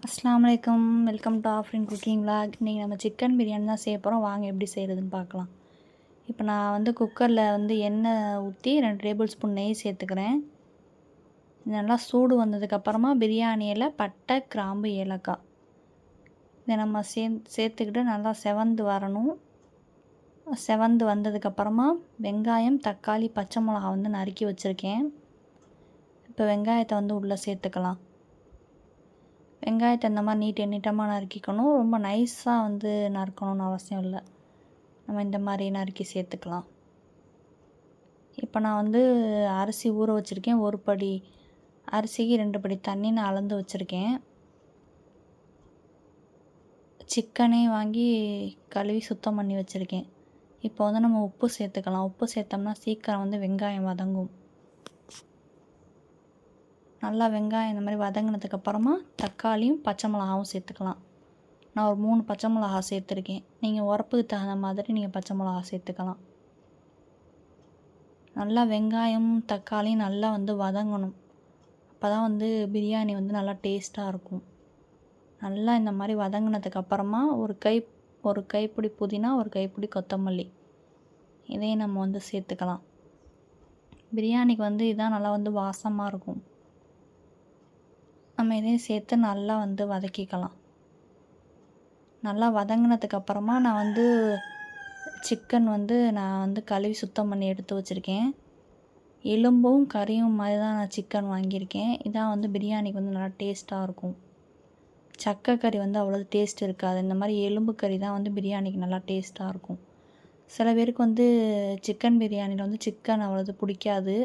அஸ்ஸலாமு அலைக்கும். Welcome to Afreen cooking vlog. இன்றைக்கி நம்ம சிக்கன் பிரியாணி தான் செய்ய போகிறோம். வாங்க எப்படி செய்கிறதுன்னு பார்க்கலாம். இப்போ நான் வந்து குக்கரில் வந்து எண்ணெய் ஊற்றி 2 டேபிள் ஸ்பூன் நெய் சேர்த்துக்கிறேன். இது நல்லா சூடு வந்ததுக்கப்புறமா பிரியாணி இலை, பட்டை, கிராம்பு, ஏலக்காய் இதை நம்ம சேர்த்துக்கிட்டு நல்லா செவந்து வரணும். செவந்து வந்ததுக்கப்புறமா வெங்காயம், தக்காளி, பச்சை மிளகா வந்து நறுக்கி வச்சுருக்கேன். இப்போ வெங்காயத்தை வந்து உள்ளே சேர்த்துக்கலாம். வெங்காயத்தை இந்த மாதிரி நீட்டமாக நறுக்கிக்கணும். ரொம்ப நைஸாக வந்து நறுக்கணும்னு அவசியம் இல்லை. நம்ம இந்த மாதிரி நறுக்கி சேர்த்துக்கலாம். இப்போ நான் வந்து அரிசி ஊற வச்சுருக்கேன். 1 படி அரிசிக்கு 2 படி தண்ணி நான் அளந்து வச்சுருக்கேன். சிக்கனே வாங்கி கழுவி சுத்தம் பண்ணி வச்சுருக்கேன். இப்போ வந்து நம்ம உப்பு சேர்த்துக்கலாம். உப்பு சேர்த்தோம்னா சீக்கிரம் வந்து வெங்காயம் வதங்கும். நல்லா வெங்காயம் இந்த மாதிரி வதங்கினதுக்கப்புறமா தக்காளியும் பச்சை மிளகாவும் சேர்த்துக்கலாம். நான் ஒரு 3 பச்சை மிளகா சேர்த்துருக்கேன். நீங்கள் உரப்புக்கு தகுந்த மாதிரி நீங்கள் பச்சை மிளகா சேர்த்துக்கலாம். நல்லா வெங்காயம் தக்காளியும் நல்லா வந்து வதங்கணும். அப்போ தான் வந்து பிரியாணி வந்து நல்லா டேஸ்ட்டாக இருக்கும். நல்லா இந்த மாதிரி வதங்கினதுக்கப்புறமா ஒரு கைப்பிடி புதினா, ஒரு கைப்பிடி கொத்தமல்லி இதையும் நம்ம வந்து சேர்த்துக்கலாம். பிரியாணிக்கு வந்து இதான் நல்லா வந்து வாசமாக இருக்கும். நம்ம இதையும் சேர்த்து நல்லா வந்து வதக்கிக்கலாம். நல்லா வதங்கினதுக்கப்புறமா நான் வந்து சிக்கன் வந்து கழுவி சுத்தம் பண்ணி எடுத்து வச்சுருக்கேன். எலும்பும் கறியும் மாதிரி தான் நான் சிக்கன் வாங்கியிருக்கேன். இதான் வந்து பிரியாணிக்கு வந்து நல்லா டேஸ்ட்டாக இருக்கும். சக்கை கறி வந்து அவ்வளோ டேஸ்ட் இருக்காது. இந்த மாதிரி எலும்பு கறி தான் வந்து பிரியாணிக்கு நல்லா டேஸ்ட்டாக இருக்கும். சில பேருக்கு வந்து சிக்கன் பிரியாணியில் வந்து சிக்கன் அவ்வளோது பிடிக்காது.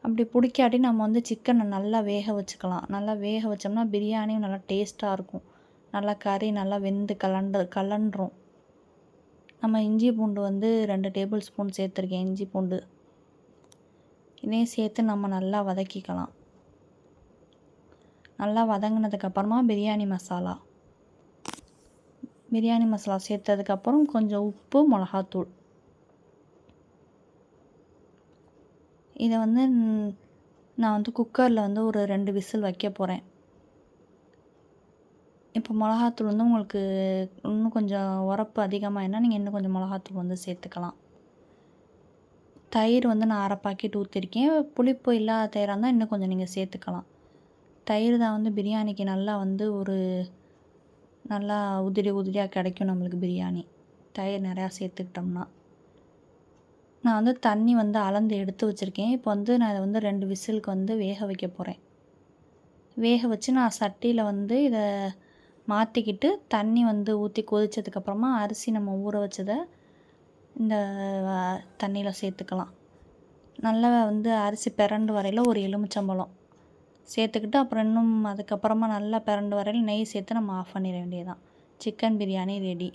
அப்படி பிடிக்காட்டி நம்ம வந்து சிக்கனை நல்லா வேக வச்சுக்கலாம். நல்லா வேக வச்சோம்னா பிரியாணியும் நல்லா டேஸ்ட்டாக இருக்கும். நல்லா கறி நல்லா வெந்து கலண்டுரும். நம்ம இஞ்சி பூண்டு வந்து 2 டேபிள் ஸ்பூன் சேர்த்துருக்கேன். இஞ்சி பூண்டு இதையும் சேர்த்து நம்ம நல்லா வதக்கிக்கலாம். நல்லா வதங்கினதுக்கப்புறமா பிரியாணி மசாலா சேர்த்ததுக்கப்புறம் கொஞ்சம் உப்பு, மிளகாத்தூள் இதை வந்து நான் வந்து குக்கரில் வந்து ஒரு 2 விசில் வைக்க போகிறேன். இப்போ மிளகாத்தூள் வந்து உங்களுக்கு இன்னும் கொஞ்சம் உரப்பு அதிகமாகினா நீங்கள் இன்னும் கொஞ்சம் மிளகாத்தூள் வந்து சேர்த்துக்கலாம். தயிர் வந்து நான் 1/2 பாக்கெட் ஊற்றிருக்கேன். புளிப்பு இல்லாத தயிராக இருந்தால் இன்னும் கொஞ்சம் நீங்கள் சேர்த்துக்கலாம். தயிர் தான் வந்து பிரியாணிக்கு நல்லா வந்து நல்லா உதிரியாக கிடைக்கும் நம்மளுக்கு பிரியாணி, தயிர் நிறையா சேர்த்துக்கிட்டோம்னா. நான் வந்து தண்ணி வந்து அளந்து எடுத்து வச்சுருக்கேன். இப்போ வந்து நான் இதை வந்து 2 விசிலுக்கு வந்து வேக வைக்க போகிறேன். வேக வச்சு நான் சட்டியில் வந்து இதை மாற்றிக்கிட்டு தண்ணி வந்து ஊற்றி கொதித்ததுக்கப்புறமா அரிசி நம்ம ஊற வச்சதை இந்த தண்ணியில் சேர்த்துக்கலாம். நல்லா வந்து அரிசி பிரண்டு வரையில் ஒரு எலுமிச்சம்பழம் சேர்த்துக்கிட்டு அப்புறம் இன்னும் அதுக்கப்புறமா நல்லா பிரண்டு வரையில் நெய் சேர்த்து நம்ம ஆஃப் பண்ணிட வேண்டியதுதான். Chicken biryani ready.